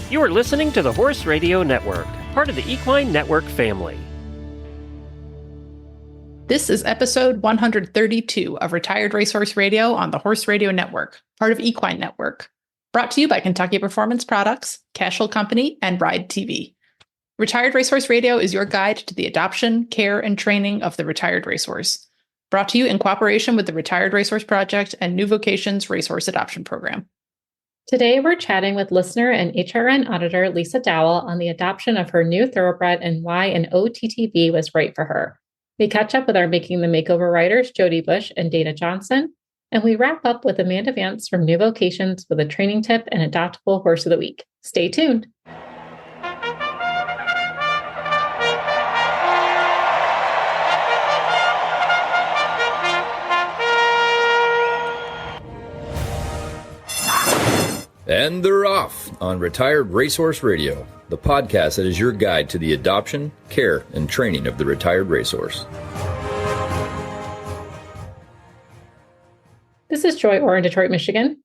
You are listening to the Horse Radio Network, part of the Equine Network family. This is episode 132 of Retired Racehorse Radio on the Horse Radio Network, part of Equine Network. Brought to you by Kentucky Performance Products, Cashel Company, and Ride TV. Retired Racehorse Radio is your guide to the adoption, care, and training of the retired racehorse. Brought to you in cooperation with the Retired Racehorse Project and New Vocations Racehorse Adoption Program. Today, we're chatting with listener and HRN auditor Lisa Dowell on the adoption of her new thoroughbred and why an OTTB was right for her. We catch up with our Making the Makeover Riders, Jody Busch and Dana Johnson, and we wrap up with Amanda Vance from New Vocations with a training tip and adoptable horse of the week. Stay tuned. And they're off on Retired Racehorse Radio, the podcast that is your guide to the adoption, care, and training of the retired racehorse. This is Joy Orr in Detroit, Michigan.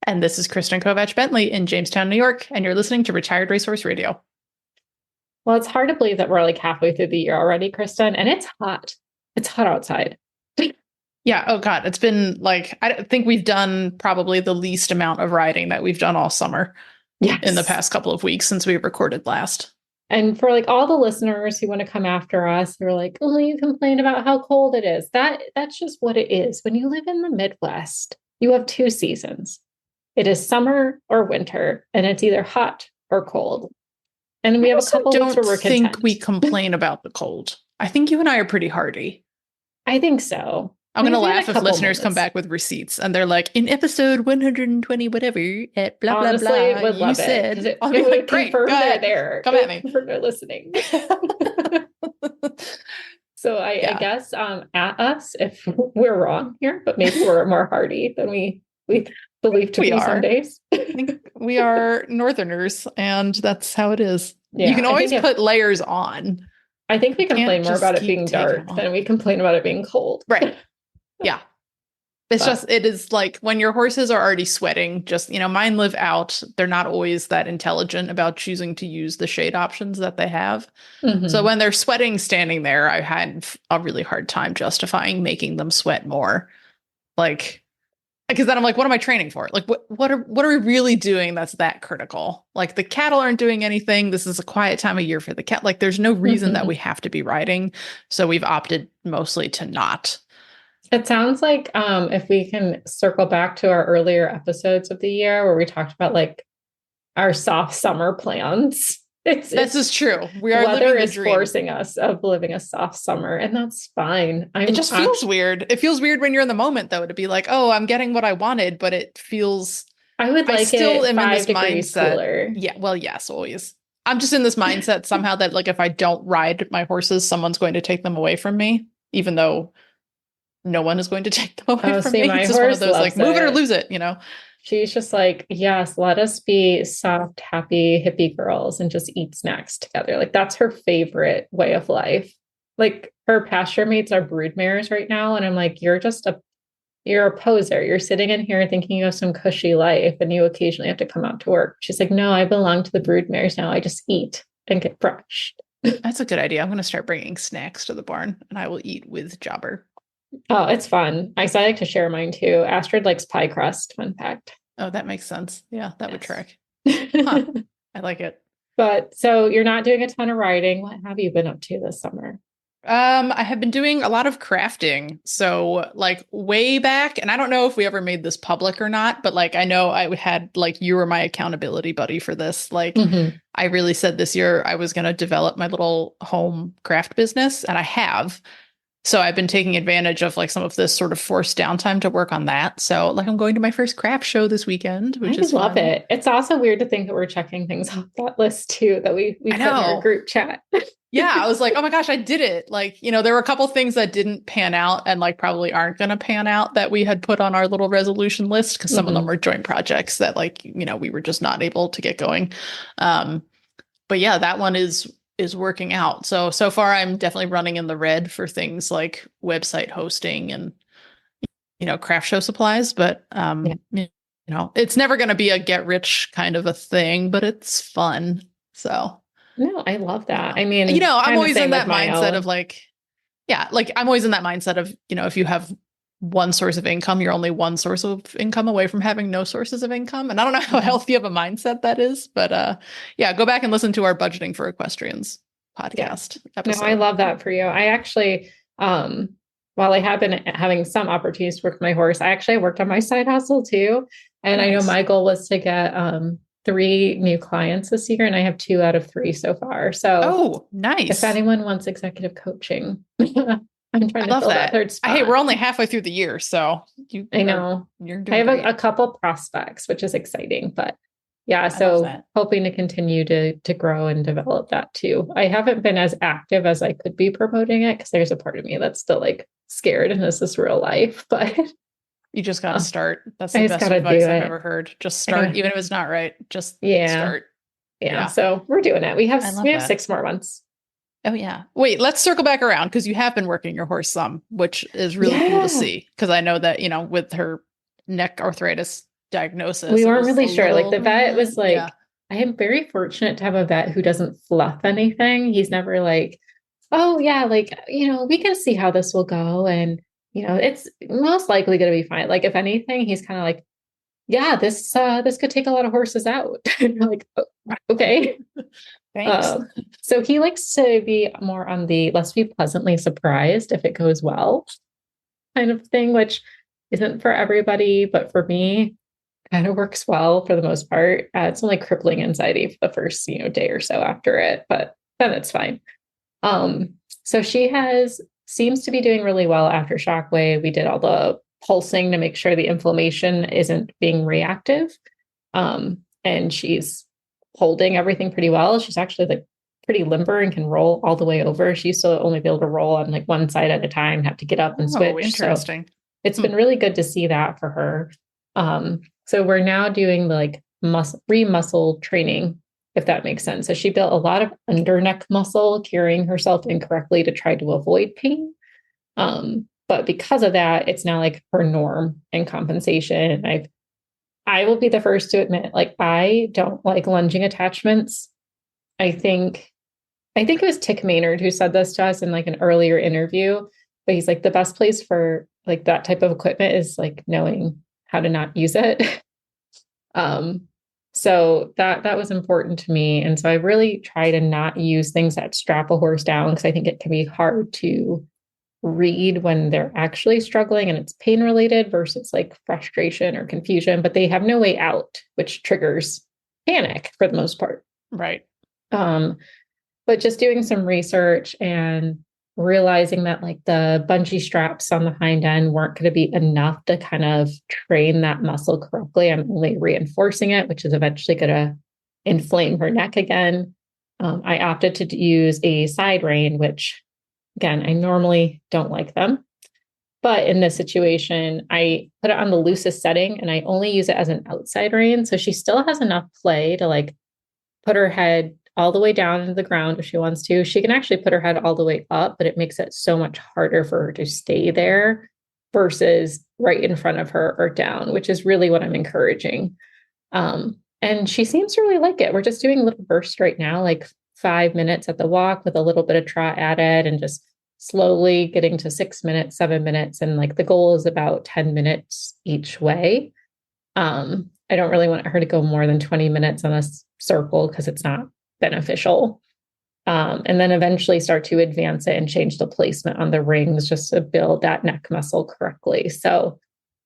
And this is Kristen Kovach-Bentley in Jamestown, New York, and you're listening to Retired Racehorse Radio. Well, it's hard to believe that we're like halfway through the year already, Kristen, and it's hot. It's hot outside. Yeah. Oh, God. It's been like, I think we've done probably the least amount of riding that we've done all summer in the past couple of weeks since we recorded last. And for like all the listeners who want to come after us, they're like, oh, you complain about how cold it is. That's just what it is. When you live in the Midwest, you have two seasons. It is summer or winter, and it's either hot or cold. And we have a couple weeks where we're content. I think we complain about the cold. I think you and I are pretty hardy. I think so. I'm going to laugh if listeners come back with receipts and they're like, in episode 120, whatever, at blah, Honestly, blah, blah, would love you said, it I'll be would like, great, confirm they're there. Come at me. Confirm they're listening. So I guess at us if we're wrong here, but maybe we're more hardy than we believe to be some days. I think we are Northerners, and that's how it is. Yeah, you can always put layers on. I think we complain more about it being dark than we complain about it being cold. Right. Yeah. It is like when your horses are already sweating, mine live out. They're not always that intelligent about choosing to use the shade options that they have. Mm-hmm. So when they're sweating standing there, I had a really hard time justifying making them sweat more. Like, because then I'm like, what am I training for? Like, what are we really doing that's that critical? Like the cattle aren't doing anything. This is a quiet time of year for the cat. Like there's no reason that we have to be riding. So we've opted mostly to not. It sounds like if we can circle back to our earlier episodes of the year where we talked about like our soft summer plans. This is true. We are weather living the is dream. Forcing us of living a soft summer, and that's fine. It just feels weird. It feels weird when you're in the moment, though, to be like, "Oh, I'm getting what I wanted," but it feels. I still am in this mindset. Cooler. Yeah. Well, yes, always. I'm just in this mindset somehow that like if I don't ride my horses, someone's going to take them away from me, even though. No one is going to take them away from me. It's just one of those like move it or lose it, She's just like, yes, let us be soft, happy, hippie girls and just eat snacks together. Like that's her favorite way of life. Like her pasture mates are broodmares right now. And I'm like, you're a poser. You're sitting in here thinking you have some cushy life and you occasionally have to come out to work. She's like, no, I belong to the broodmares now. I just eat and get brushed. That's a good idea. I'm going to start bringing snacks to the barn and I will eat with Jobber. Oh, it's fun. I like to share mine too. Astrid likes pie crust, fun fact. Oh, that makes sense. Yeah, that would track. Huh. I like it. But so you're not doing a ton of riding. What have you been up to this summer? I have been doing a lot of crafting. So like way back, and I don't know if we ever made this public or not, but like I know I had like you were my accountability buddy for this. Like I really said this year I was going to develop my little home craft business, and I have. So I've been taking advantage of like some of this sort of forced downtime to work on that. So like I'm going to my first craft show this weekend, which is love fun. It. It's also weird to think that we're checking things off that list too, that we put in our group chat. Yeah. I was like, oh my gosh, I did it. Like, there were a couple things that didn't pan out and like probably aren't going to pan out that we had put on our little resolution list because some of them were joint projects that like, we were just not able to get going. But yeah, that one is working out. So far I'm definitely running in the red for things like website hosting and, craft show supplies. But, it's never going to be a get rich kind of a thing, but it's fun. So no, I love that. I mean, I'm always in that mindset of like, I'm always in that mindset of, if you have one source of income, you're only one source of income away from having no sources of income. And I don't know how healthy of a mindset that is, but go back and listen to our Budgeting for Equestrians podcast episode. No, I love that for you. I actually, while I have been having some opportunities to work with my horse, I actually worked on my side hustle too. And I know my goal was to get 3 new clients this year, and I have 2 out of 3 so far. So, nice. If anyone wants executive coaching, I'm trying to fill that 3rd spot. Hey, we're only halfway through the year, so I know you're I have doing a couple prospects, which is exciting, but so hoping to continue to grow and develop that too. I haven't been as active as I could be promoting it because there's a part of me that's still like scared, and is this real life? But you just got to start. That's the best advice I've ever heard. Just start, even if it's not right. Just start. Yeah. So we're doing it. We have 6 more months. Oh yeah. Wait, let's circle back around because you have been working your horse some, which is really cool to see. Because I know that, with her neck arthritis diagnosis, we weren't really sure. Like the vet was like, I am very fortunate to have a vet who doesn't fluff anything. He's never like, oh yeah, like, we can see how this will go. And it's most likely going to be fine. Like, if anything, he's kind of like, yeah, this could take a lot of horses out. Like, oh, okay. Thanks. So he likes to be more on the let's be pleasantly surprised if it goes well kind of thing, which isn't for everybody, but for me, kind of works well for the most part. It's only crippling anxiety for the first, day or so after it, but then it's fine. So she seems to be doing really well after Shockwave. We did all the pulsing to make sure the inflammation isn't being reactive. And she's holding everything pretty well. She's actually like pretty limber and can roll all the way over. She used to only be able to roll on like one side at a time, have to get up and switch. Interesting. So it's been really good to see that for her. So we're now doing like re-muscle training, if that makes sense. So she built a lot of under neck muscle, carrying herself incorrectly to try to avoid pain. But because of that, it's now like her norm and compensation. I will be the first to admit, like, I don't like lunging attachments. I think it was Tick Maynard who said this to us in like an earlier interview, but he's like, the best place for like that type of equipment is like knowing how to not use it. So that was important to me. And so I really try to not use things that strap a horse down, because I think it can be hard to read when they're actually struggling and it's pain related versus like frustration or confusion, but they have no way out, which triggers panic for the most part. Right. But just doing some research and realizing that like the bungee straps on the hind end weren't going to be enough to kind of train that muscle correctly. I'm only reinforcing it, which is eventually going to inflame her neck again. I opted to use a side rein, which again, I normally don't like them, but in this situation, I put it on the loosest setting and I only use it as an outside rein. So she still has enough play to like put her head all the way down into the ground if she wants to. She can actually put her head all the way up, but it makes it so much harder for her to stay there versus right in front of her or down, which is really what I'm encouraging. And she seems to really like it. We're just doing little bursts right now, like 5 minutes at the walk with a little bit of trot added, and just slowly getting to 6 minutes, 7 minutes. And like the goal is about 10 minutes each way. I don't really want her to go more than 20 minutes on a circle because it's not beneficial. And then eventually start to advance it and change the placement on the rings just to build that neck muscle correctly. So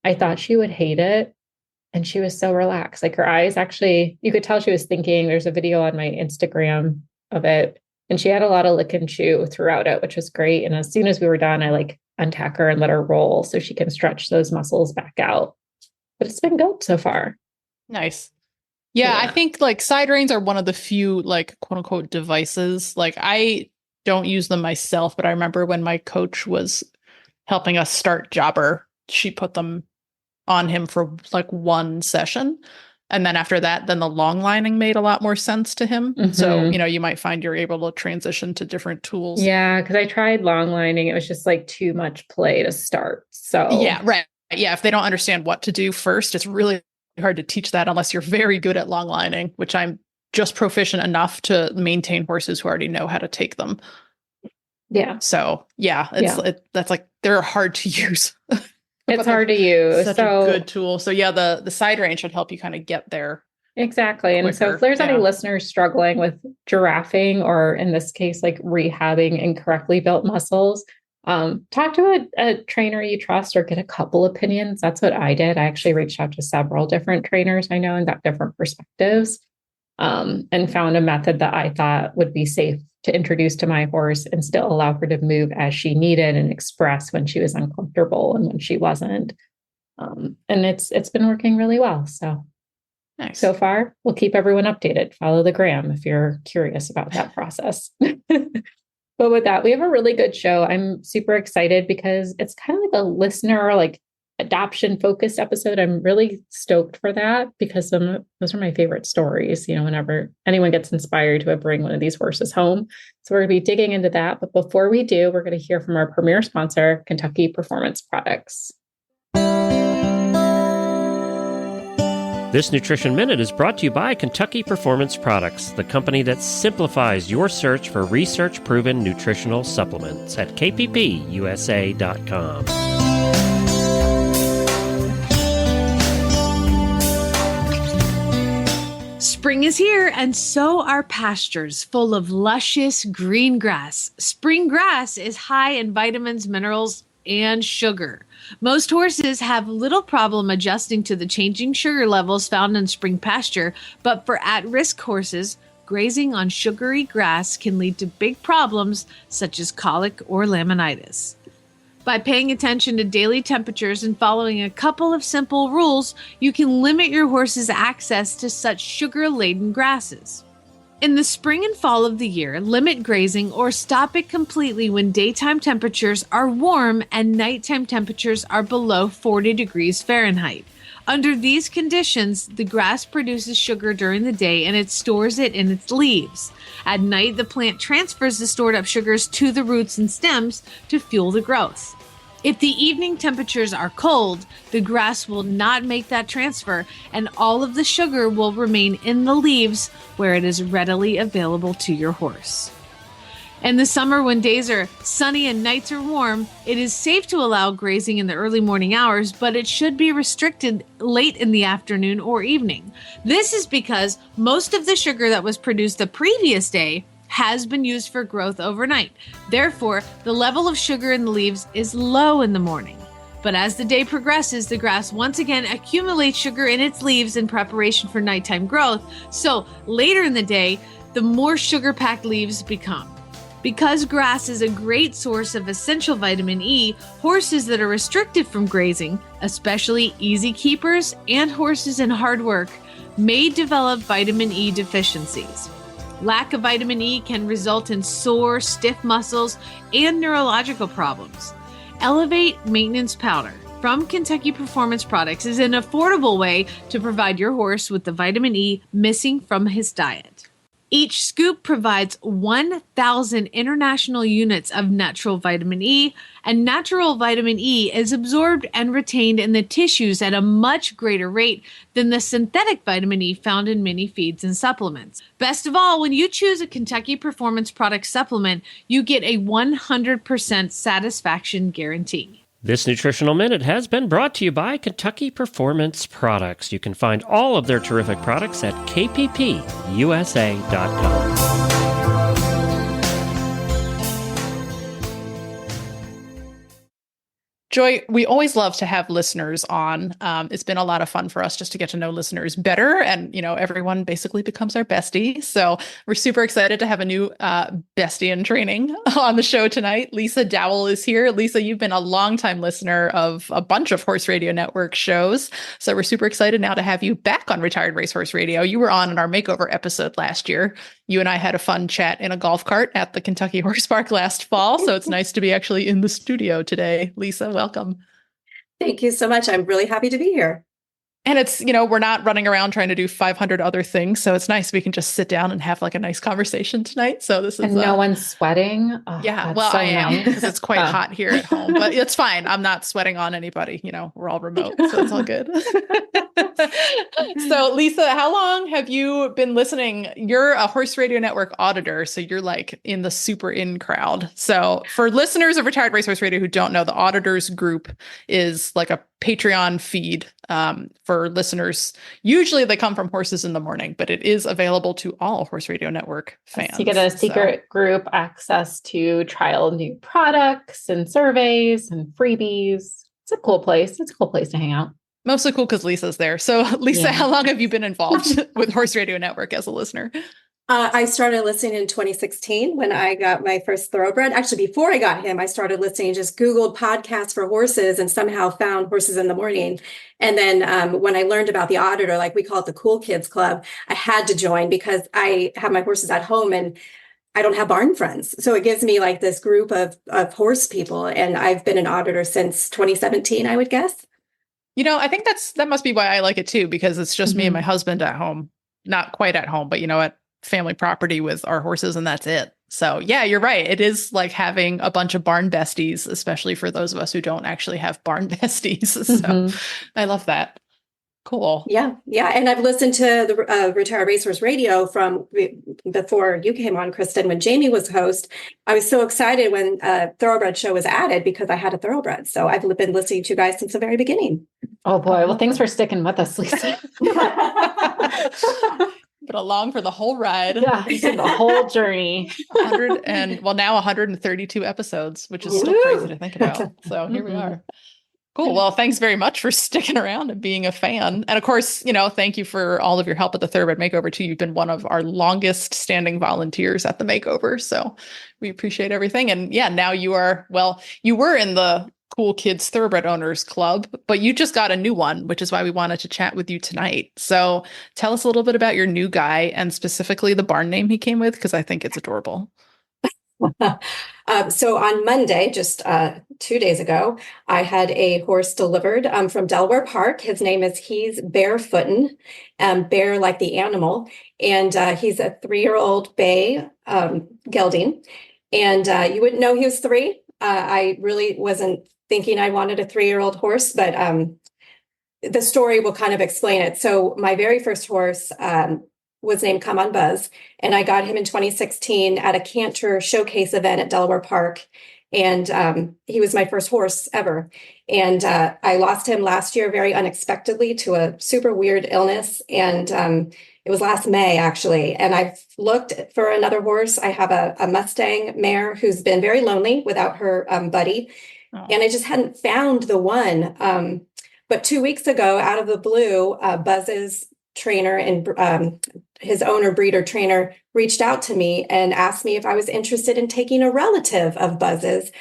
I thought she would hate it. And she was so relaxed. Like her eyes actually, you could tell she was thinking. There's a video on my Instagram of it. And she had a lot of lick and chew throughout it, which was great. And as soon as we were done, I like untack her and let her roll so she can stretch those muscles back out. But it's been good so far. Nice. Yeah, I think like side reins are one of the few like quote unquote devices. Like I don't use them myself, but I remember when my coach was helping us start Jobber, she put them on him for like one session. And then after that, then the long lining made a lot more sense to him. Mm-hmm. So, you might find you're able to transition to different tools. Yeah, because I tried long lining. It was just like too much play to start. So yeah, right. Yeah, if they don't understand what to do first, it's really hard to teach that unless you're very good at long lining, which I'm just proficient enough to maintain horses who already know how to take them. Yeah. So yeah, that's like, they're hard to use. It's hard to use. Such a good tool. So yeah, the side rein should help you kind of get there. Exactly. And so if there's any listeners struggling with giraffing, or in this case, like rehabbing incorrectly built muscles, talk to a trainer you trust, or get a couple opinions. That's what I did. I actually reached out to several different trainers I know and got different perspectives, and found a method that I thought would be safe to introduce to my horse and still allow her to move as she needed and express when she was uncomfortable and when she wasn't. And it's been working really well. So nice. So far, we'll keep everyone updated. Follow the gram if you're curious about that process. But with that, we have a really good show. I'm super excited because it's kind of like a listener, like adoption focused episode. I'm really stoked for that because those are my favorite stories, whenever anyone gets inspired to bring one of these horses home. So we're going to be digging into that. But before we do, we're going to hear from our premier sponsor, Kentucky Performance Products. This Nutrition Minute is brought to you by Kentucky Performance Products, the company that simplifies your search for research-proven nutritional supplements at kppusa.com. Spring is here, and so are pastures full of luscious green grass. Spring grass is high in vitamins, minerals, and sugar. Most horses have little problem adjusting to the changing sugar levels found in spring pasture, but for at-risk horses, grazing on sugary grass can lead to big problems such as colic or laminitis. By paying attention to daily temperatures and following a couple of simple rules, you can limit your horse's access to such sugar-laden grasses. In the spring and fall of the year, limit grazing or stop it completely when daytime temperatures are warm and nighttime temperatures are below 40 degrees Fahrenheit. Under these conditions, the grass produces sugar during the day and it stores it in its leaves. At night, the plant transfers the stored up sugars to the roots and stems to fuel the growth. If the evening temperatures are cold, the grass will not make that transfer, and all of the sugar will remain in the leaves where it is readily available to your horse. In the summer, when days are sunny and nights are warm, it is safe to allow grazing in the early morning hours, but it should be restricted late in the afternoon or evening. This is because most of the sugar that was produced the previous day has been used for growth overnight. Therefore, the level of sugar in the leaves is low in the morning. But as the day progresses, the grass once again accumulates sugar in its leaves in preparation for nighttime growth. So later in the day, the more sugar-packed leaves become. Because grass is a great source of essential vitamin E, horses that are restricted from grazing, especially easy keepers and horses in hard work, may develop vitamin E deficiencies. Lack of vitamin E can result in sore, stiff muscles and neurological problems. Elevate Maintenance Powder from Kentucky Performance Products is an affordable way to provide your horse with the vitamin E missing from his diet. Each scoop provides 1,000 international units of natural vitamin E, and natural vitamin E is absorbed and retained in the tissues at a much greater rate than the synthetic vitamin E found in many feeds and supplements. Best of all, when you choose a Kentucky Performance Product supplement, you get a 100% satisfaction guarantee. This Nutritional Minute has been brought to you by Kentucky Performance Products. You can find all of their terrific products at kppusa.com. Joy, we always love to have listeners on. It's been a lot of fun for us just to get to know listeners better. And, everyone basically becomes our bestie. So we're super excited to have a new bestie in training on the show tonight. Lisa Dowell is here. Lisa, you've been a longtime listener of a bunch of Horse Radio Network shows. So we're super excited now to have you back on Retired Racehorse Radio. You were on in our makeover episode last year. You and I had a fun chat in a golf cart at the Kentucky Horse Park last fall. So it's nice to be actually in the studio today. Lisa, welcome. Thank you so much. I'm really happy to be here. And it's, we're not running around trying to do 500 other things. So it's nice. We can just sit down and have like a nice conversation tonight. So this is. And no one's sweating. Oh, yeah. Well, so I am because it's quite hot here at home, but it's fine. I'm not sweating on anybody. We're all remote. So it's all good. So, Lisa, how long have you been listening? You're a Horse Radio Network auditor, so you're like in the super in crowd. So, for listeners of Retired Racehorse Radio who don't know, the auditors group is like a Patreon feed for listeners. Usually they come from Horses in the Morning, but it is available to all Horse Radio Network fans. You get a secret group access to trial new products and surveys and freebies. It's a cool place. It's a cool place to hang out. Mostly cool because Lisa's there. So, Lisa, how long have you been involved with Horse Radio Network as a listener? I started listening in 2016 when I got my first thoroughbred. Actually, before I got him, I started listening, just Googled podcasts for horses and somehow found Horses in the Morning. And then when I learned about the auditor, like we call it the Cool Kids Club, I had to join because I have my horses at home and I don't have barn friends. So it gives me like this group of horse people. And I've been an auditor since 2017, I would guess. You know, I think that must be why I like it too, because it's just me and my husband at home, not quite at home, but you know what? Family property with our horses, and that's it. So yeah, you're right. It is like having a bunch of barn besties, especially for those of us who don't actually have barn besties. So I love that. Cool. Yeah. And I've listened to the Retired Racehorse Radio from before you came on, Kristen, when Jamie was host. I was so excited when Thoroughbred show was added because I had a thoroughbred. So I've been listening to you guys since the very beginning. Oh boy. Well, thanks for sticking with us, Lisa. But along for the whole ride. Yeah, the whole journey. 132 episodes, which is still crazy to think about. So here we are. Cool. Well, thanks very much for sticking around and being a fan. And of course, you know, thank you for all of your help at the Thoroughbred Makeover too. You've been one of our longest standing volunteers at the makeover. So we appreciate everything. And yeah, now you were in the Cool Kids Thoroughbred Owners Club, but you just got a new one, which is why we wanted to chat with you tonight. So tell us a little bit about your new guy and specifically the barn name he came with, because I think it's adorable. So on Monday, just 2 days ago, I had a horse delivered from Delaware Park. His name is He's Barefootin', bear like the animal. And he's a 3-year-old bay gelding. And you wouldn't know he was 3. I really wasn't thinking I wanted a 3-year-old horse, but the story will kind of explain it. So my very first horse was named Come On Buzz, and I got him in 2016 at a canter showcase event at Delaware Park. And he was my first horse ever. And I lost him last year very unexpectedly to a super weird illness. And it was last May, actually. And I've looked for another horse. I have a Mustang mare who's been very lonely without her buddy. Oh. And I just hadn't found the one. But 2 weeks ago, out of the blue, Buzz's trainer and his owner, breeder trainer, reached out to me and asked me if I was interested in taking a relative of Buzz's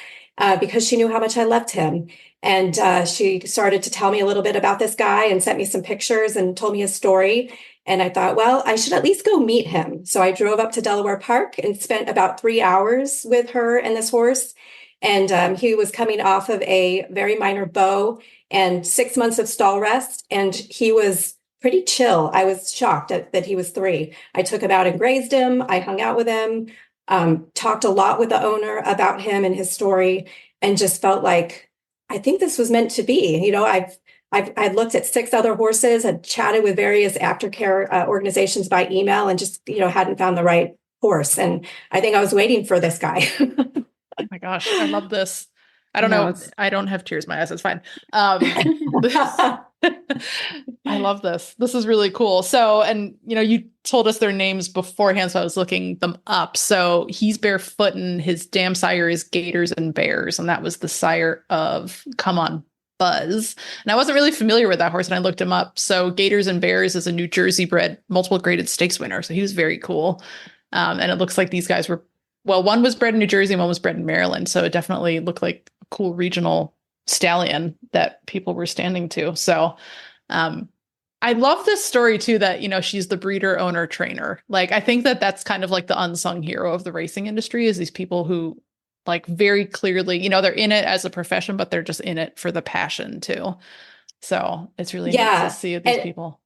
because she knew how much I loved him. And she started to tell me a little bit about this guy and sent me some pictures and told me his story. And I thought, well, I should at least go meet him. So I drove up to Delaware Park and spent about 3 hours with her and this horse. And he was coming off of a very minor bow and 6 months of stall rest. And he was pretty chill. I was shocked that he was 3. I took him out and grazed him. I hung out with him, talked a lot with the owner about him and his story, and just felt like, I think this was meant to be. You know, I'd looked at 6 other horses, had chatted with various aftercare organizations by email, and just, you know, hadn't found the right horse. And I think I was waiting for this guy. Oh my gosh, I love this. I don't know. I don't have tears in my eyes. It's fine. I love this. This is really cool. So, and you know, you told us their names beforehand, so I was looking them up. So He's Barefootin', his dam sire is Gators and Bears, and that was the sire of Come On Buzz. And I wasn't really familiar with that horse, and I looked him up. So Gators and Bears is a New Jersey bred multiple graded stakes winner. So he was very cool. And it looks like these guys were, well, one was bred in New Jersey and one was bred in Maryland. So it definitely looked like a cool regional stallion that people were standing to. So I love this story too, that, you know, she's the breeder, owner, trainer. Like, I think that that's kind of like the unsung hero of the racing industry, is these people who like very clearly, you know, they're in it as a profession, but they're just in it for the passion too. So it's really nice to see these people.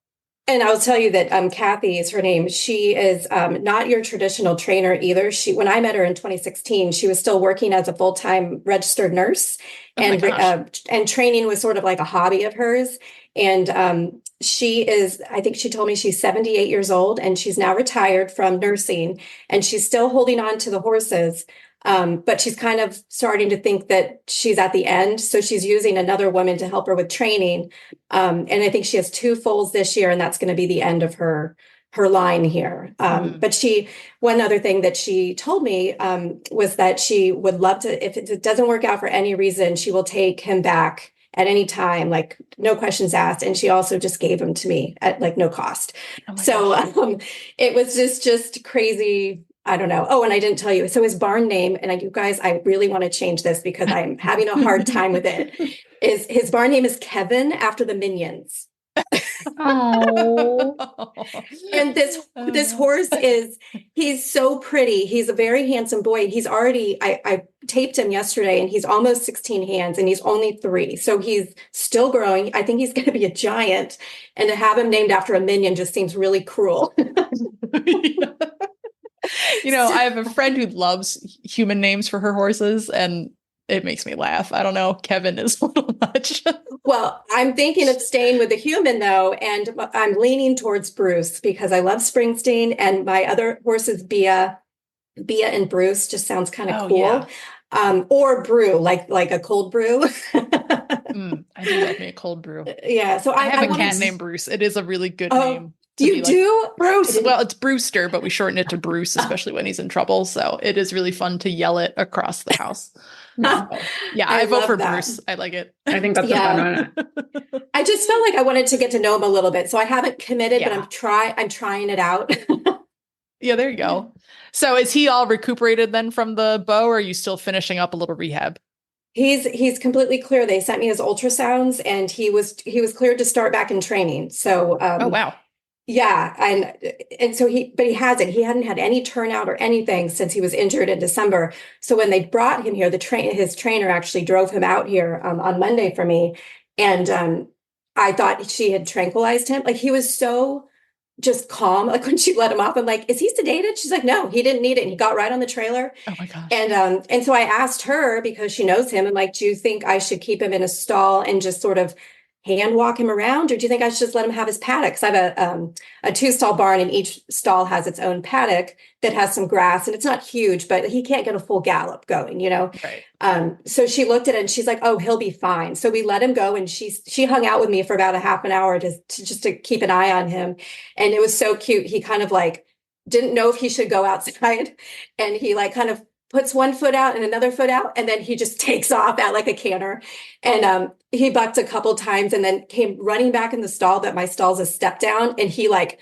And I'll tell you that Kathy is her name. She is not your traditional trainer either. When I met her in 2016, she was still working as a full-time registered nurse, and training was sort of like a hobby of hers. And I think she told me she's 78 years old, and she's now retired from nursing, and she's still holding on to the horses. But she's kind of starting to think that she's at the end. So she's using another woman to help her with training. And I think she has 2 foals this year, and that's going to be the end of her line here. But one other thing that she told me was that she would love to, if it doesn't work out for any reason, she will take him back at any time, like no questions asked. And she also just gave him to me at like no cost. It was just crazy. I don't know. Oh, and I didn't tell you. So his barn name, and you guys, I really want to change this because I'm having a hard time with it. His barn name is Kevin, after the Minions. Oh. And this horse he's so pretty. He's a very handsome boy. He's already, I taped him yesterday, and he's almost 16 hands, and he's only 3. So he's still growing. I think he's going to be a giant. And to have him named after a minion just seems really cruel. I have a friend who loves human names for her horses, and it makes me laugh. I don't know. Kevin is a little much. Well, I'm thinking of staying with the human, though, and I'm leaning towards Bruce because I love Springsteen, and my other horses, Bia and Bruce, just sounds kind of cool. Yeah. Or brew, like a cold brew. I do love me a cold brew. Yeah. So I have a cat named Bruce. It is a really good name. You do? Bruce. Well, it's Brewster, but we shorten it to Bruce, especially when he's in trouble. So it is really fun to yell it across the house. I vote for that. Bruce. I like it. I think that's a fun one. I just felt like I wanted to get to know him a little bit. So I haven't committed, but I'm trying it out. Yeah, there you go. So is he all recuperated then from the bow, or are you still finishing up a little rehab? He's completely clear. They sent me his ultrasounds, and he was cleared to start back in training. So oh wow. Yeah. And so he hadn't had any turnout or anything since he was injured in December. So when they brought him here, his trainer actually drove him out here on Monday for me. And I thought she had tranquilized him. Like, he was so just calm. Like, when she let him off, I'm like, is he sedated? She's like, no, he didn't need it. And he got right on the trailer. Oh my gosh. And so I asked her, because she knows him, and like, do you think I should keep him in a stall and just sort of hand walk him around, or do you think I should just let him have his paddock? Because I have a 2-stall barn, and each stall has its own paddock that has some grass, and it's not huge, but he can't get a full gallop going, Right. So she looked at it, and she's like, oh, he'll be fine. So we let him go, and she hung out with me for about a half an hour just to keep an eye on him. And it was so cute. He kind of like didn't know if he should go outside, and he like kind of puts one foot out and another foot out, and then he just takes off at like a canter. And he bucked a couple times, and then came running back in the stall, but my stall's a step down, and he like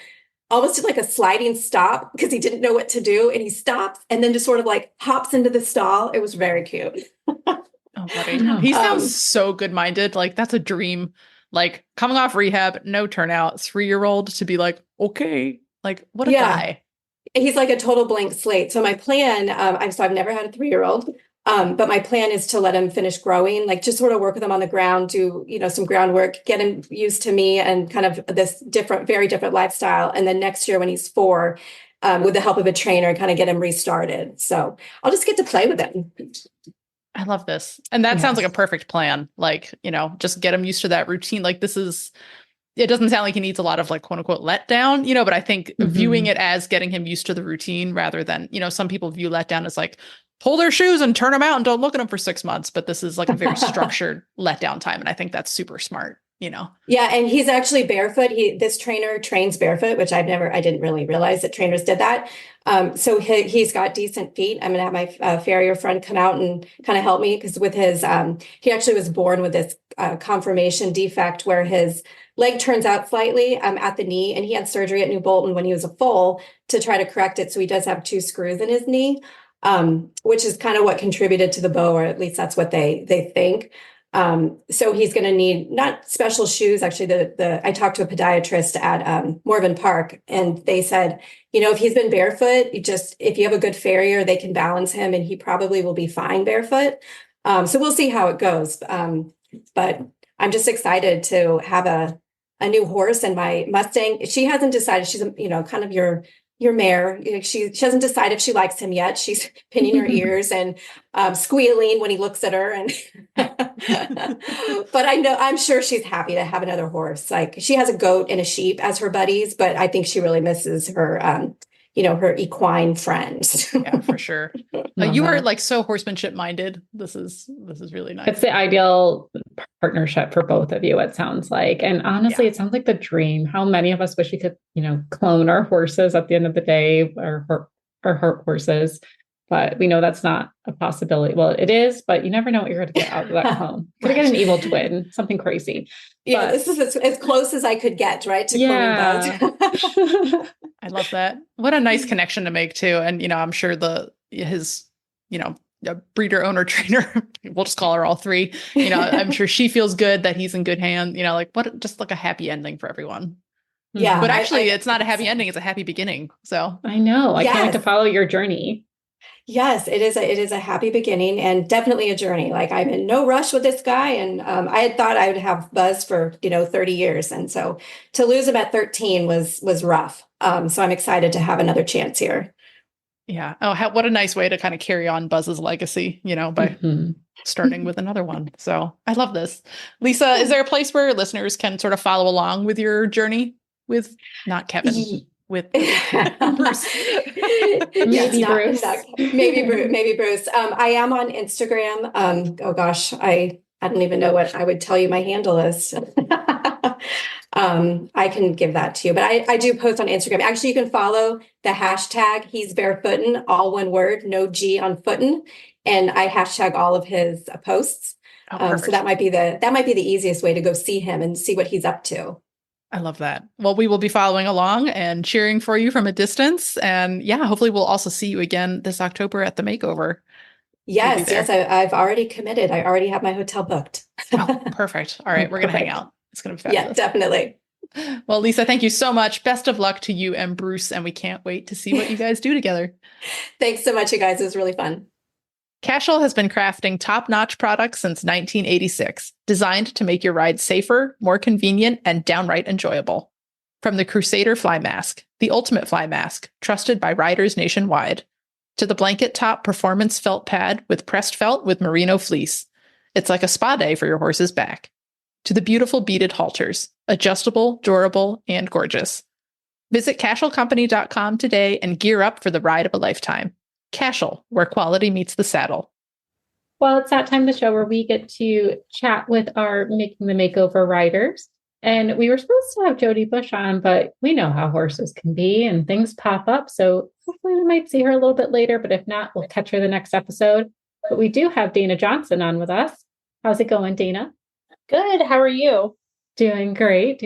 almost did like a sliding stop because he didn't know what to do, and he stops and then just sort of like hops into the stall. It was very cute. Oh, buddy. He sounds so good-minded. Like, that's a dream. Like, coming off rehab, no turnout, 3-year-old to be like, okay, like, what a guy. He's like a total blank slate. So my plan, I've never had a 3-year-old, but my plan is to let him finish growing, like just sort of work with him on the ground, do, some groundwork, get him used to me and kind of this very different lifestyle. And then next year when he's 4, with the help of a trainer, kind of get him restarted. So I'll just get to play with him. I love this. And that sounds like a perfect plan. Like, just get him used to that routine. Like, it doesn't sound like he needs a lot of like quote unquote letdown, but I think viewing it as getting him used to the routine rather than, some people view letdown as like pull their shoes and turn them out and don't look at them for 6 months. But this is like a very structured letdown time. And I think that's super smart, Yeah. And he's actually barefoot. This trainer trains barefoot, which I didn't really realize that trainers did that. So he's got decent feet. I'm going to have my farrier friend come out and kind of help me, because with his, he actually was born with this conformation defect where his leg turns out slightly at the knee, and he had surgery at New Bolton when he was a foal to try to correct it. So he does have 2 screws in his knee, which is kind of what contributed to the bow, or at least that's what they think. So he's going to need not special shoes. Actually, I talked to a podiatrist at Morven Park, and they said, if he's been barefoot, if you have a good farrier, they can balance him, and he probably will be fine barefoot. So we'll see how it goes. But I'm just excited to have a a new horse, and my Mustang, she hasn't decided. She's, kind of your mare. She hasn't decided if she likes him yet. She's pinning her ears and squealing when he looks at her. And but I'm sure she's happy to have another horse. Like, she has a goat and a sheep as her buddies, but I think she really misses her, her equine friends. Yeah, for sure. You are like so horsemanship minded. This is really nice. It's the ideal partnership for both of you, it sounds like. And honestly, it sounds like the dream. How many of us wish we could, clone our horses at the end of the day, or horses, but we know that's not a possibility. Well, it is, but you never know what you're going to get out of that clone. Could get an evil twin, something crazy. Yeah, this is as close as I could get, right? To cloning Buzz. I love that. What a nice connection to make too. And, I'm sure his breeder, owner, trainer, we'll just call her all three, I'm sure she feels good that he's in good hands, just like a happy ending for everyone. Yeah. But actually it's not a happy ending. It's a happy beginning. So I know. I can't wait to follow your journey. Yes, it is a happy beginning and definitely a journey. Like, I'm in no rush with this guy. And I had thought I would have Buzz for, 30 years. And so to lose him at 13 was rough. So I'm excited to have another chance here. Yeah. Oh, what a nice way to kind of carry on Buzz's legacy, by starting with another one. So I love this. Lisa, is there a place where listeners can sort of follow along with your journey with not Kevin? With Bruce. Maybe Bruce. I am on Instagram. Oh gosh, I don't even know what I would tell you my handle is. I can give that to you, but I do post on Instagram. Actually, you can follow the hashtag he's barefootin', all one word, no G on footin'. And I hashtag all of his posts. So that might be the easiest way to go see him and see what he's up to. I love that. Well, we will be following along and cheering for you from a distance. And hopefully we'll also see you again this October at the makeover. Yes. I've already committed. I already have my hotel booked. Oh, perfect. All right. We're going to hang out. It's going to be fabulous. Yeah, definitely. Well, Lisa, thank you so much. Best of luck to you and Bruce. And we can't wait to see what you guys do together. Thanks so much, you guys. It was really fun. Cashel has been crafting top-notch products since 1986, designed to make your ride safer, more convenient, and downright enjoyable. From the Crusader Fly Mask, the ultimate fly mask, trusted by riders nationwide, to the blanket top performance felt pad with pressed felt with merino fleece. It's like a spa day for your horse's back. To the beautiful beaded halters, adjustable, durable, and gorgeous. Visit CashelCompany.com today and gear up for the ride of a lifetime. Cashel, where quality meets the saddle. Well, it's that time of the show where we get to chat with our Making the Makeover Riders. And we were supposed to have Jody Busch on, but we know how horses can be and things pop up. So hopefully we might see her a little bit later, but if not, we'll catch her the next episode. But we do have Dana Johnson on with us. How's it going, Dana? Good. How are you? Doing great.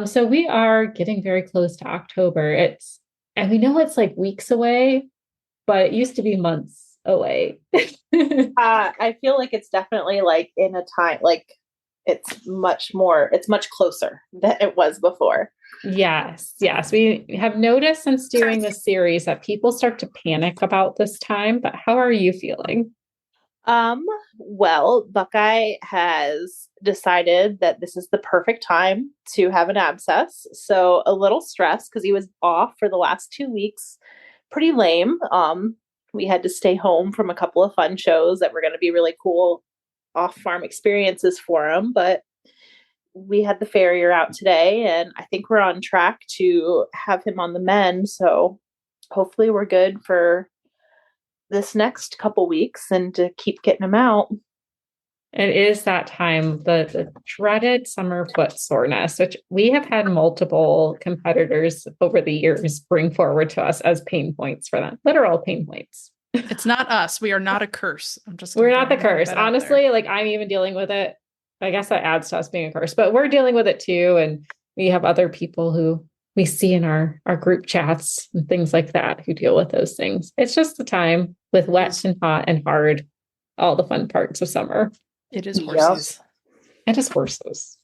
So we are getting very close to October. And we know it's like weeks away, but it used to be months away. I feel like it's definitely like in a time, like it's much closer than it was before. Yes. We have noticed since doing this series that people start to panic about this time, but how are you feeling? Well, Buckeye has decided that this is the perfect time to have an abscess. So a little stressed because he was off for the last 2 weeks. Pretty lame. We had to stay home from a couple of fun shows that were going to be really cool off-farm experiences for him. But we had the farrier out today, and I think we're on track to have him on the mend. So hopefully we're good for this next couple weeks and to keep getting him out. It is that time, the dreaded summer foot soreness, which we have had multiple competitors over the years bring forward to us as pain points for them, literal pain points. It's not us. We are not a curse. We're not the curse. Honestly, like I'm even dealing with it. I guess that adds to us being a curse, but we're dealing with it too. And we have other people who we see in our group chats and things like that who deal with those things. It's just the time with wet and hot and hard, all the fun parts of summer. It is horses. It is horses.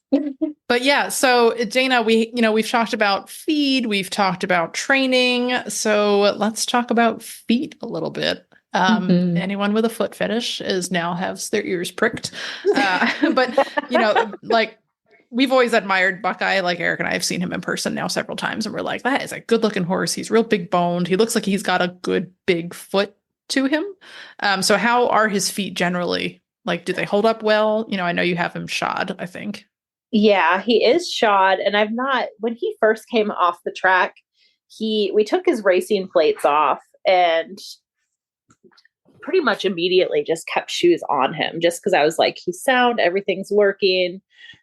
But yeah, so Dana, we've talked about feed, we've talked about training. So let's talk about feet a little bit. Anyone with a foot fetish now has their ears pricked. But like we've always admired Buckeye. Like Eric and I have seen him in person now several times, and we're like, that is a good looking horse. He's real big boned. He looks like he's got a good big foot to him. So how are his feet generally? Like, do they hold up well? I know you have him shod, I think. Yeah, he is shod. And when he first came off the track, we took his racing plates off and pretty much immediately just kept shoes on him just because I was like, he's sound, everything's working.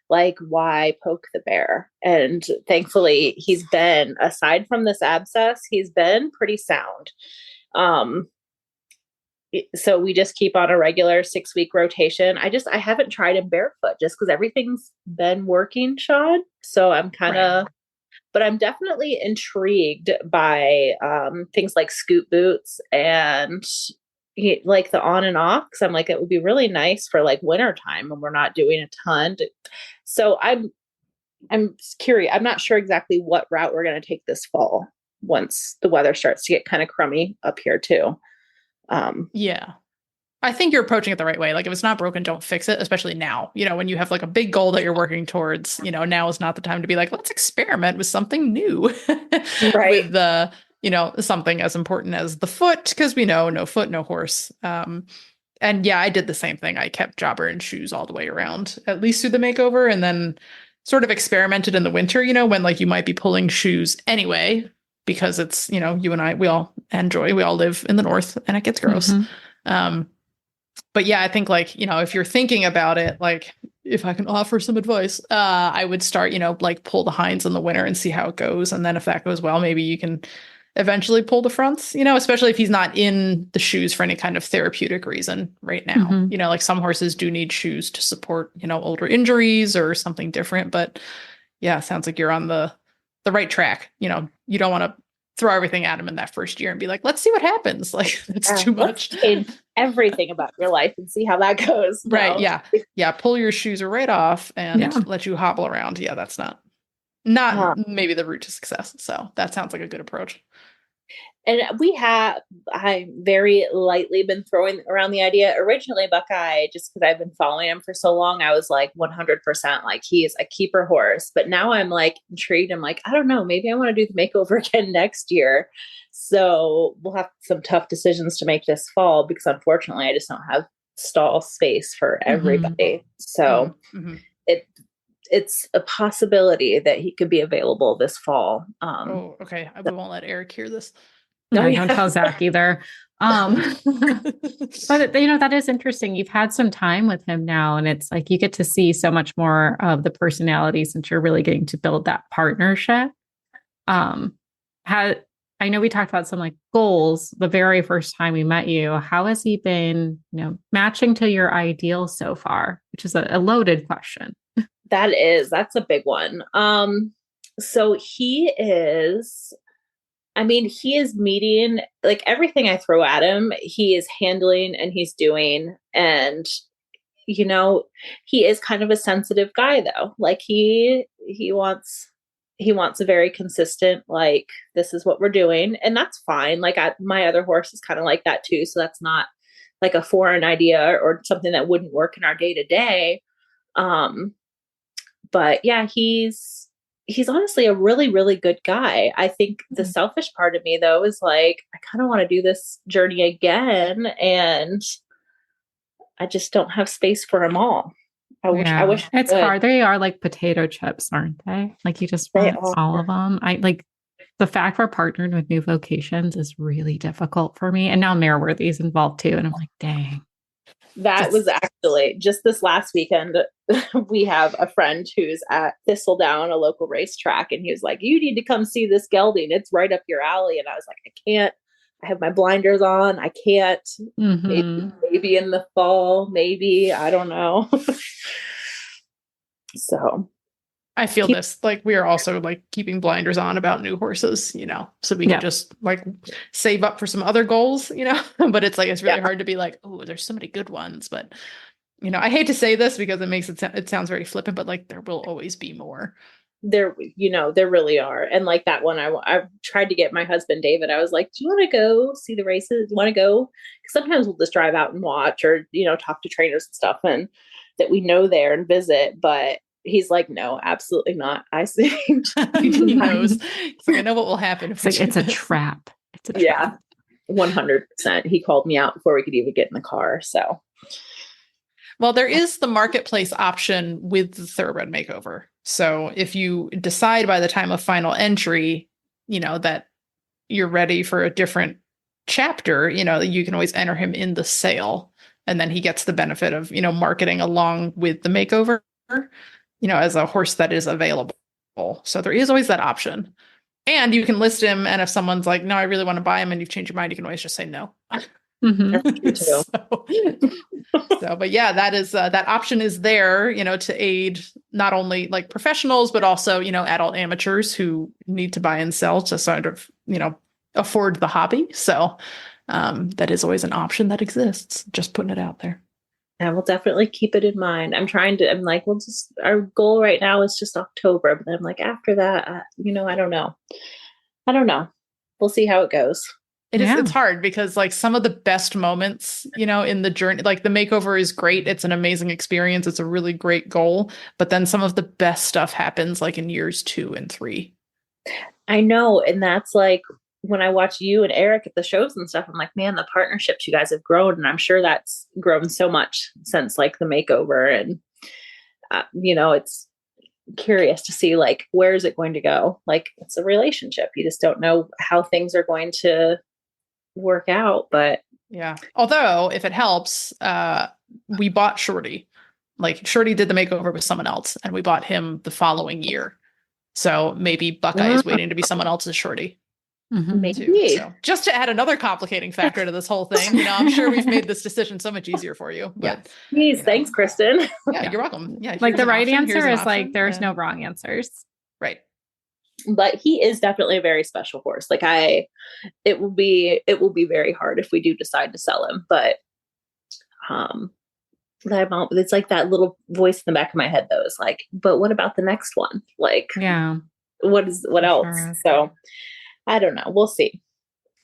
Like, why poke the bear? And thankfully, he's been, aside from this abscess, he's been pretty sound. So we just keep on a regular 6-week rotation. I haven't tried him barefoot just because everything's been working shod. So I'm kind of, but I'm definitely intrigued by things like scoot boots and like the on and off. Cause I'm like, it would be really nice for like winter time when we're not doing a ton. So I'm curious. I'm not sure exactly what route we're going to take this fall once the weather starts to get kind of crummy up here too. Yeah. I think you're approaching it the right way. Like, if it's not broken, don't fix it, especially now. When you have like a big goal that you're working towards, now is not the time to be like, let's experiment with something new. Right. With something as important as the foot, because we know no foot, no horse. And yeah, I did the same thing. I kept jobber and shoes all the way around, at least through the makeover, and then sort of experimented in the winter, when like you might be pulling shoes anyway, because it's, you and I, we all live in the North and it gets gross. But yeah, I think like, if you're thinking about it, like if I can offer some advice, I would start, like pull the hinds in the winter and see how it goes. And then if that goes well, maybe you can eventually pull the fronts, especially if he's not in the shoes for any kind of therapeutic reason right now. Like some horses do need shoes to support, older injuries or something different. But yeah, sounds like you're on the right track. You don't want to throw everything at him in that first year and be like, let's see what happens. Like, that's too much. Change everything about your life and see how that goes. No. Right. Yeah. Yeah. Pull your shoes right off and let you hobble around. Yeah. That's not maybe the route to success. So that sounds like a good approach. And I very lightly been throwing around the idea. Originally, Buckeye, just because I've been following him for so long, I was like 100% like he is a keeper horse. But now I'm like intrigued. I'm like, I don't know, maybe I want to do the makeover again next year. So we'll have some tough decisions to make this fall because unfortunately, I just don't have stall space for everybody. So it's a possibility that he could be available this fall. Okay. I won't let Eric hear this. No, don't tell Zach either. But that is interesting. You've had some time with him now, and it's like you get to see so much more of the personality since you're really getting to build that partnership. I know we talked about some like goals the very first time we met you. How has he been, matching to your ideal so far? Which is a loaded question. That's a big one. So he is meeting like everything I throw at him, he is handling and he's doing. And, he is kind of a sensitive guy though. Like he wants a very consistent, like, this is what we're doing. And that's fine. Like my other horse is kind of like that too. So that's not like a foreign idea or something that wouldn't work in our day to day. But yeah, he's honestly a really, really good guy. I think the selfish part of me though is like, I kind of want to do this journey again. And I just don't have space for them all. I wish it's hard. They are like potato chips, aren't they? Like you just want all of them. I like the fact we're partnered with new Vocations is really difficult for me. And now Mareworthy is involved too. And I'm like, dang. That was actually just this last weekend. We have a friend who's at Thistledown, a local racetrack, and he was like, you need to come see this gelding. It's right up your alley. And I was like, I can't. I have my blinders on. I can't. Maybe in the fall, maybe. I don't know. So I feel this, like we are also like keeping blinders on about new horses, so we can just like save up for some other goals, but it's like, it's really hard to be like, oh, there's so many good ones. But, I hate to say this because it makes it sounds very flippant, but like there will always be more. There really are. And like that one, I tried to get my husband, David. I was like, do you want to go see the races? Do you want to go? Because sometimes we'll just drive out and watch or, talk to trainers and stuff and that we know there and visit. But he's like, no, absolutely not. I think he knows. It's like, I know what will happen if it's a trap. It's a trap. 100%. He called me out before we could even get in the car. So, well, there is the marketplace option with the thoroughbred makeover. So if you decide by the time of final entry, that you're ready for a different chapter, you can always enter him in the sale, and then he gets the benefit of, marketing along with the makeover, as a horse that is available. So there is always that option. And you can list him, and if someone's like, no, I really want to buy him, and you've changed your mind, you can always just say no. But yeah, that is that option is there, to aid not only like professionals, but also, adult amateurs who need to buy and sell to sort of, afford the hobby. So that is always an option that exists. Just putting it out there. I will definitely keep it in mind. I'm like, our goal right now is just October, but I'm like, after that, I don't know. We'll see how it goes. It's hard because like some of the best moments, in the journey, like the makeover is great. It's an amazing experience. It's a really great goal. But then some of the best stuff happens like in years 2 and 3. I know. And that's like when I watch you and Eric at the shows and stuff, I'm like, man, the partnerships you guys have grown. And I'm sure that's grown so much since like the makeover. And, it's curious to see like, where is it going to go? Like it's a relationship. You just don't know how things are going to work out, but yeah. Although if it helps, we bought Shorty. Like Shorty did the makeover with someone else, and we bought him the following year. So maybe Buckeye is waiting to be someone else's Shorty. Maybe. Too. So just to add another complicating factor to this whole thing, I'm sure we've made this decision so much easier for you. But please, thanks, Kristen. Yeah, you're welcome. Yeah, like the right answer is like there's no wrong answers. Right. But he is definitely a very special horse. Like it will be very hard if we do decide to sell him. But it's like that little voice in the back of my head though is like, but what about the next one? Like, what else? Sure. So I don't know. We'll see.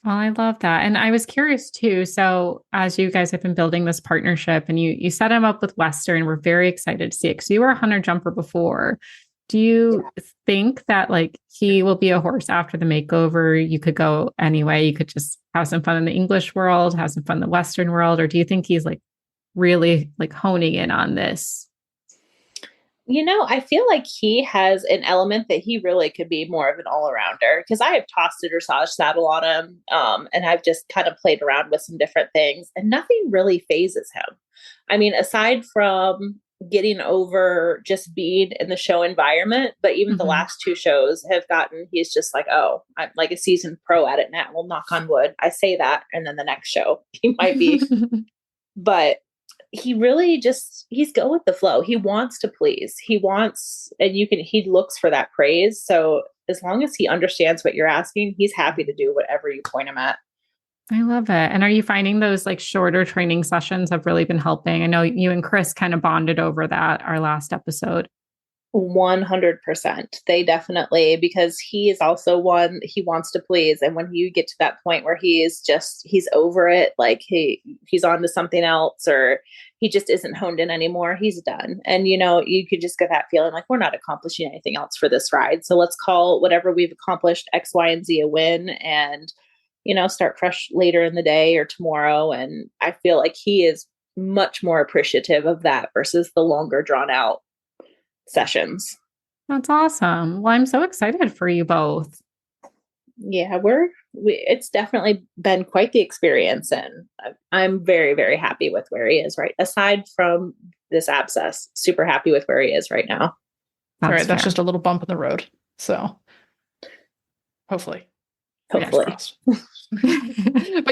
Well, I love that. And I was curious too. So as you guys have been building this partnership and you set him up with Western, we're very excited to see it because you were a hunter jumper before. Do you think that like he will be a horse after the makeover? You could go anyway. You could just have some fun in the English world, have some fun in the Western world. Or do you think he's like really like honing in on this? I feel like he has an element that he really could be more of an all-arounder because I have tossed a dressage saddle on him and I've just kind of played around with some different things and nothing really phases him. I mean, aside from getting over just being in the show environment, but even the last 2 shows have he's just like, oh, I'm like a seasoned pro at it now. Well, knock on wood. I say that. And then the next show he might be, but he really he's go with the flow. He wants to please. He looks for that praise. So as long as he understands what you're asking, he's happy to do whatever you point him at. I love it. And are you finding those like shorter training sessions have really been helping? I know you and Chris kind of bonded over that our last episode. 100%. They definitely, because he is also one, he wants to please. And when you get to that point where he's over it, like he's on to something else, or he just isn't honed in anymore, he's done. And, you could just get that feeling like we're not accomplishing anything else for this ride. So let's call whatever we've accomplished X, Y, and Z a win and, start fresh later in the day or tomorrow. And I feel like he is much more appreciative of that versus the longer drawn out sessions. That's awesome. Well, I'm so excited for you both. Yeah, it's definitely been quite the experience, and I'm very, very happy with where he is right. Aside from this abscess, super happy with where he is right now. All right, that's just a little bump in the road. So hopefully. But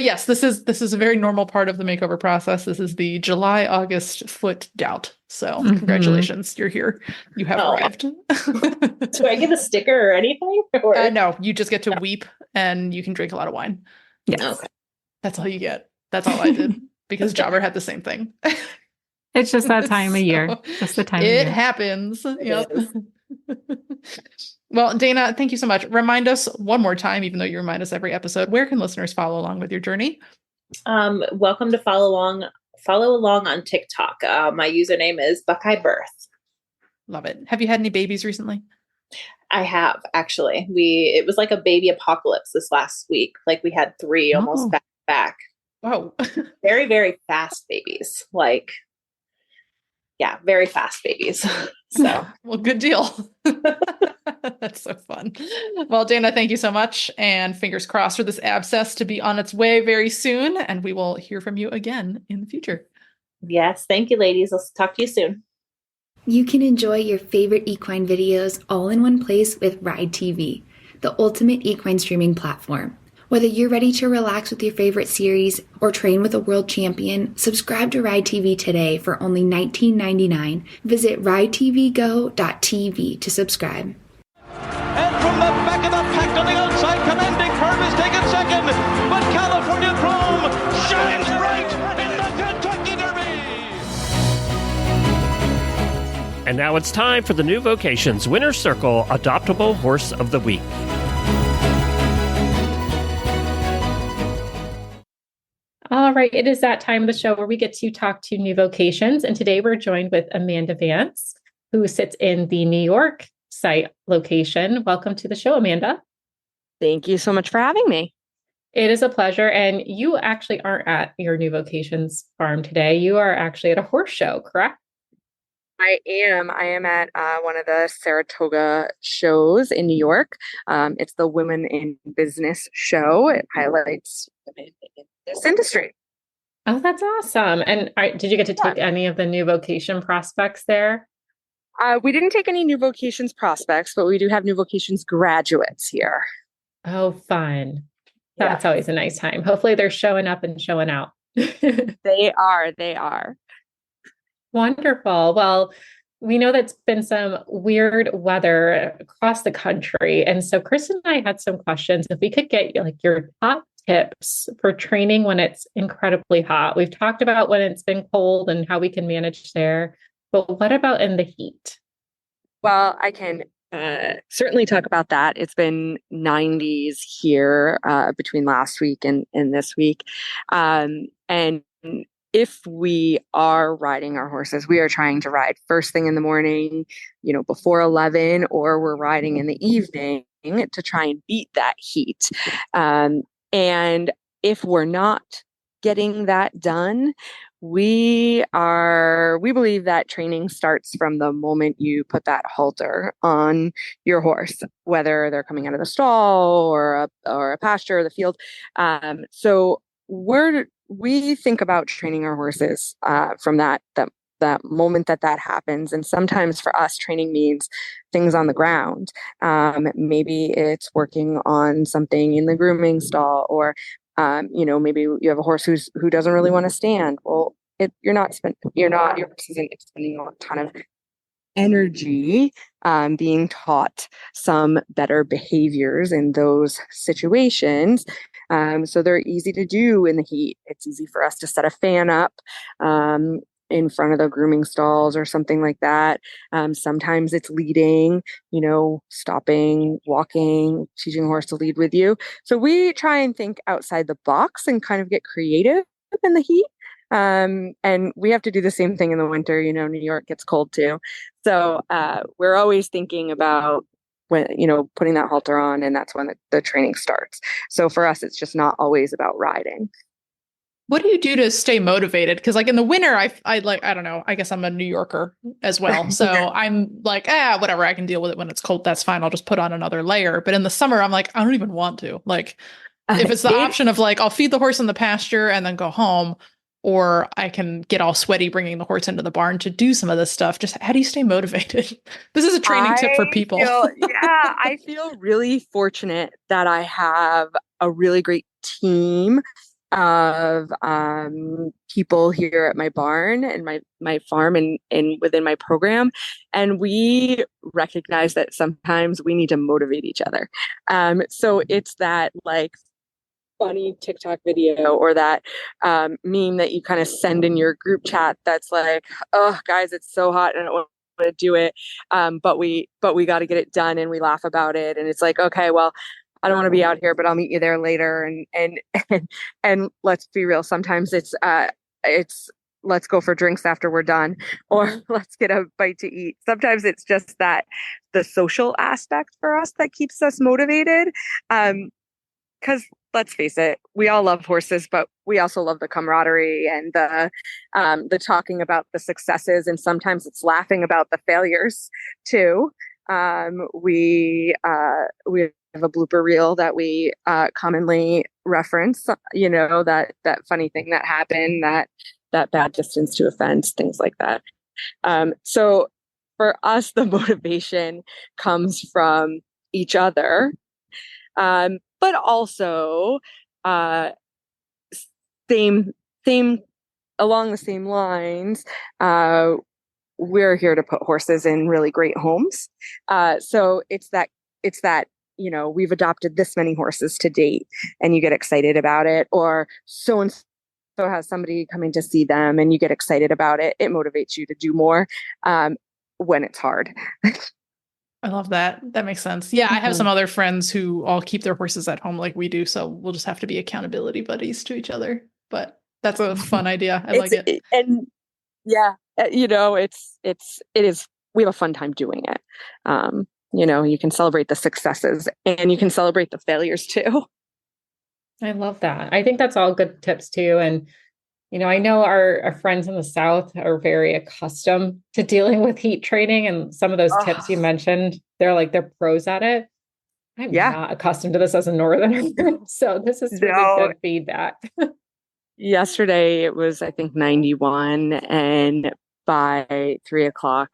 yes, this is a very normal part of the makeover process. This is the July-August foot gout. So congratulations, you're here. You have arrived. Do I get a sticker or anything? Or? No, you just get to weep and you can drink a lot of wine. Yes. Okay. That's all you get. That's all I did because Jobber had the same thing. It's just that time of year. Just the time of year. It happens. Yep. Well, Dana, thank you so much. Remind us one more time, even though you remind us every episode, where can listeners follow along with your journey? Welcome to follow along on TikTok. My username is Buckeye Birth. Love it. Have you had any babies recently? I have actually. It was like a baby apocalypse this last week. Like we had 3 almost back to back. Oh, Very, very fast babies. Like, yeah, very fast babies. So, well, good deal. That's so fun. Well, Dana, thank you so much. And fingers crossed for this abscess to be on its way very soon. And we will hear from you again in the future. yes, thank you, ladies. I'll talk to you soon. You can enjoy your favorite equine videos all in one place with Ride TV, the ultimate equine streaming platform. Whether you're ready to relax with your favorite series or train with a world champion, subscribe to Ride TV today for only $19.99. Visit ridetvgo.tv to subscribe. And from the back of the pack on the outside, Commanding Curve is taken second, but California Chrome shines bright in the Kentucky Derby. And now it's time for the new Vocations Winner's Circle Adoptable Horse of the Week. All right, it is that time of the show where we get to talk to new vocations. And today we're joined with Amanda Vance, who sits in the New York site location. Welcome to the show, Amanda. Thank you so much for having me. It is a pleasure. And you actually aren't at your new vocations farm today. You are actually at a horse show, correct? I am. I am at one of the Saratoga shows in New York. It's the Women in Business show. It highlights women in this industry. Oh, that's awesome. And did you get to take any of the new vocation prospects there? We didn't take any new vocations prospects, but we do have new vocations graduates here. Oh, fun. That's always a nice time. Hopefully they're showing up and showing out. They are. Wonderful. Well, we know that's been some weird weather across the country. And so Chris and I had some questions. If we could get your top tips for training when it's incredibly hot. We've talked about when it's been cold and how we can manage there. But what about in the heat? Well, I can certainly talk about that. It's been 90s here between last week and this week. And if we are riding our horses, we are trying to ride first thing in the morning, before 11, or we're riding in the evening to try and beat that heat. And if we're not getting that done, we believe that training starts from the moment you put that halter on your horse, whether they're coming out of the stall or a pasture or the field. So we think about training our horses from that moment that happens. And sometimes for us, training means things on the ground. Maybe it's working on something in the grooming stall, or maybe you have a horse who doesn't really want to stand. Well, your horse isn't spending a ton of energy being taught some better behaviors in those situations. So they're easy to do in the heat. It's easy for us to set a fan up in front of the grooming stalls or something like that. Sometimes it's leading, stopping, walking, teaching a horse to lead with you. So we try and think outside the box and kind of get creative in the heat. And we have to do the same thing in the winter. New York gets cold too. So we're always thinking about when, putting that halter on, and that's when the training starts. So for us, it's just not always about riding. What do you do to stay motivated? Because in the winter, I don't know, I guess I'm a New Yorker as well. So I'm like, whatever, I can deal with it when it's cold. That's fine. I'll just put on another layer. But in the summer, I'm like, I don't even want to. If it's the option of I'll feed the horse in the pasture and then go home, or I can get all sweaty bringing the horse into the barn to do some of this stuff. Just how do you stay motivated? This is a training tip for people. I feel really fortunate that I have a really great team of people here at my barn and my farm and within my program. And we recognize that sometimes we need to motivate each other. So it's that funny TikTok video or that meme that you kind of send in your group chat that's like, oh guys, it's so hot and I don't want to do it. But we got to get it done, and we laugh about it. And it's like, okay, well, I don't want to be out here, but I'll meet you there later. And let's be real. Sometimes it's let's go for drinks after we're done, or let's get a bite to eat. Sometimes it's just that the social aspect for us that keeps us motivated. Because let's face it, we all love horses, but we also love the camaraderie and the talking about the successes, and sometimes it's laughing about the failures too. We have a blooper reel that we commonly reference. That funny thing that happened, that bad distance to a fence, things like that. So for us, the motivation comes from each other. But also, same along the same lines, we're here to put horses in really great homes. So it's that, we've adopted this many horses to date, and you get excited about it, or so and so has somebody coming to see them and you get excited about it. It motivates you to do more when it's hard. I love that. That makes sense. Yeah, I have some other friends who all keep their horses at home like we do, so we'll just have to be accountability buddies to each other. But that's a fun idea. I like it. And yeah, it is. We have a fun time doing it. You can celebrate the successes and you can celebrate the failures too. I love that. I think that's all good tips too. And I know our friends in the South are very accustomed to dealing with heat training, and some of those tips you mentioned, they're pros at it. I'm not accustomed to this as a Northerner, so this is really good feedback. Yesterday it was, I think, 91, and by 3:00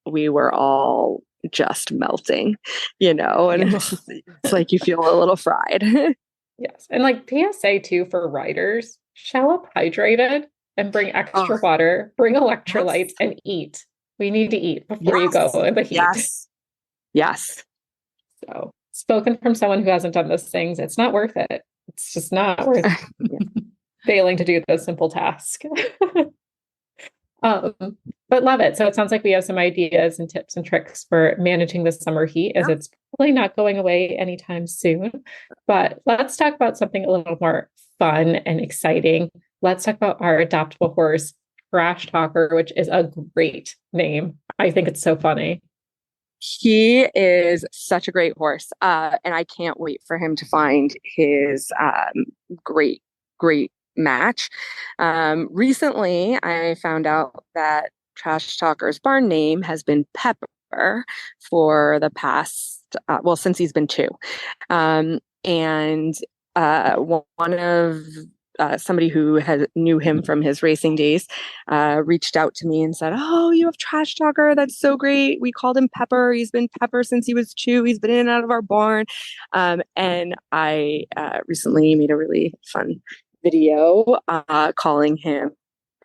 we were all just melting, and it's like you feel a little fried. Yes, and like PSA too for riders. Show up hydrated and bring extra water, bring electrolytes, and eat. We need to eat before you go in the heat. Yes. So, spoken from someone who hasn't done those things, it's not worth it. It's just not worth failing to do the simple task. But love it. So it sounds like we have some ideas and tips and tricks for managing the summer heat, as it's probably not going away anytime soon. But let's talk about something a little more fun and exciting. Let's talk about our adoptable horse, Trash Talker, which is a great name. I think it's so funny. He is such a great horse. And I can't wait for him to find his great match. Recently, I found out that Trash Talker's barn name has been Pepper for the past, since he's been 2. And one of somebody who knew him from his racing days reached out to me and said, "Oh, you have Trash Talker. That's so great. We called him Pepper. He's been Pepper since he was 2. He's been in and out of our barn." And I recently made a really fun video calling him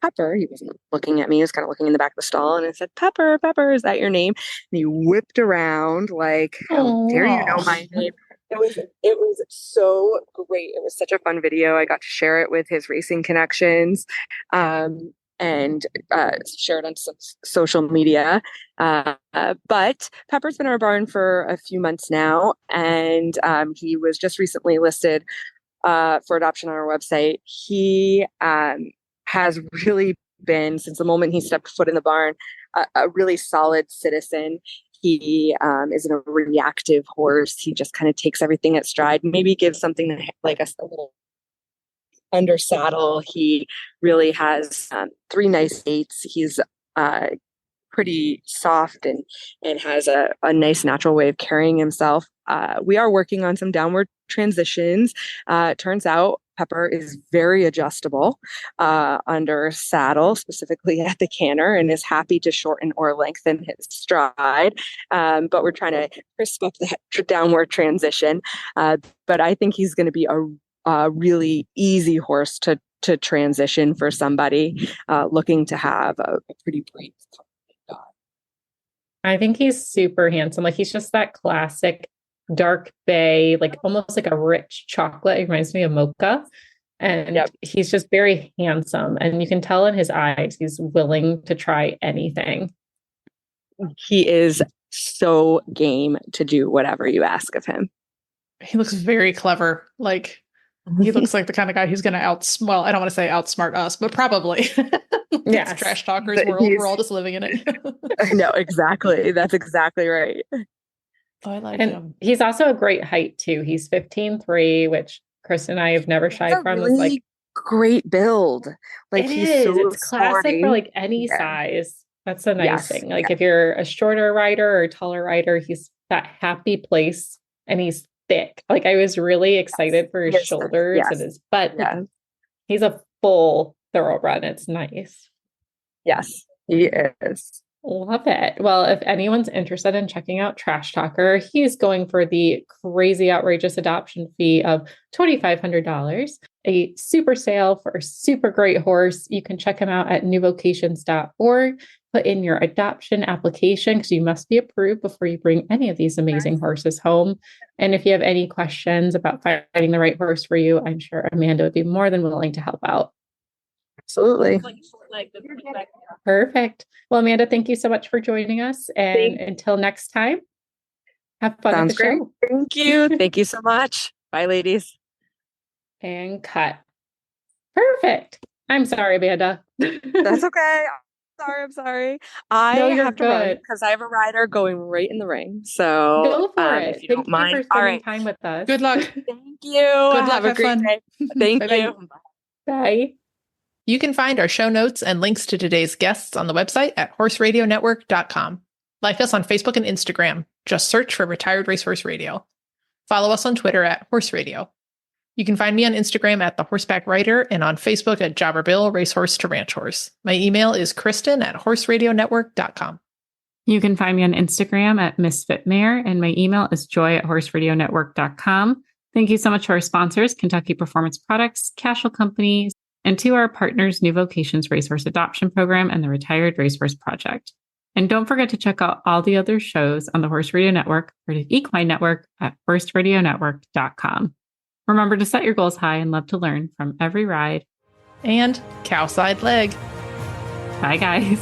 Pepper. He wasn't looking at me. He was kind of looking in the back of the stall, and I said, Pepper, is that your name?" And he whipped around like, "How dare you know my name?" It was so great. It was such a fun video. I got to share it with his racing connections, and share it on some social media. But Pepper's been in our barn for a few months now, and he was just recently listed for adoption on our website. He has really been, since the moment he stepped foot in the barn, a really solid citizen. He isn't a reactive horse. He just kind of takes everything at stride, maybe gives something like a little under saddle. He really has 3 nice gaits. He's pretty soft and has a nice natural way of carrying himself. We are working on some downward transitions. Turns out Pepper is very adjustable under saddle, specifically at the canter, and is happy to shorten or lengthen his stride. But we're trying to crisp up that downward transition. But I think he's going to be a really easy horse to transition for somebody looking to have a pretty brief dog. I think he's super handsome. Like, he's just that classic dark bay, like almost like a rich chocolate. It reminds me of mocha. And he's just very handsome. And you can tell in his eyes, he's willing to try anything. He is so game to do whatever you ask of him. He looks very clever. Like, He looks like the kind of guy who's going to well, I don't want to say outsmart us, but probably. Yes. It's trash talkers world. We're all just living in it. No, exactly. That's exactly right. So I like And him. he's also a great height too. He's 15'3", which Chris and I have never shied That's a from. really Is like great build. Like it he's is. so It's classic sporty. for like any Yeah. size. That's the nice Yes. thing. Like if you're a shorter rider or a taller rider, he's that happy place and he's thick. Like I was really excited for his Yes. shoulders Yes. and his butt. Like, Yeah. he's a full thoroughbred. It's nice. Yes, he is. Love it. Well, if anyone's interested in checking out Trash Talker, he's going for the crazy, outrageous adoption fee of $2,500, a super sale for a super great horse. You can check him out at newvocations.org. Put in your adoption application because you must be approved before you bring any of these amazing horses home. And if you have any questions about finding the right horse for you, I'm sure Amanda would be more than willing to help out. Absolutely. Perfect. Well, Amanda, thank you so much for joining us. And until next time, have fun Sounds at the great. show. Thank you. Thank you so much. Bye, ladies. And cut. Perfect. I'm sorry, Amanda. That's okay. I'm sorry. I No, you're have to run good. because I have a rider going right in the ring. So Go for it. if you Thank don't mind. you for spending time with us. Good luck. Thank you. Good luck. Have a Have great fun. day. Thank Bye-bye. you. Bye. You can find our show notes and links to today's guests on the website at horseradionetwork.com. Like us on Facebook and Instagram. Just search for Retired Racehorse Radio. Follow us on Twitter at Horse Radio. You can find me on Instagram at The Horseback Writer and on Facebook at Jobber Bill, Racehorse to Ranch Horse. My email is kristen@horseradionetwork.com. You can find me on Instagram at Misfit Mare, and my email is joy@horseradionetwork.com. Thank you so much to our sponsors, Kentucky Performance Products, Cashel Company, and to our partners, New Vocations Racehorse Adoption Program and the Retired Racehorse Project. And don't forget to check out all the other shows on the Horse Radio Network or the Equine Network at horseradionetwork.com. Remember to set your goals high and love to learn from every ride. And cow side leg. Bye, guys.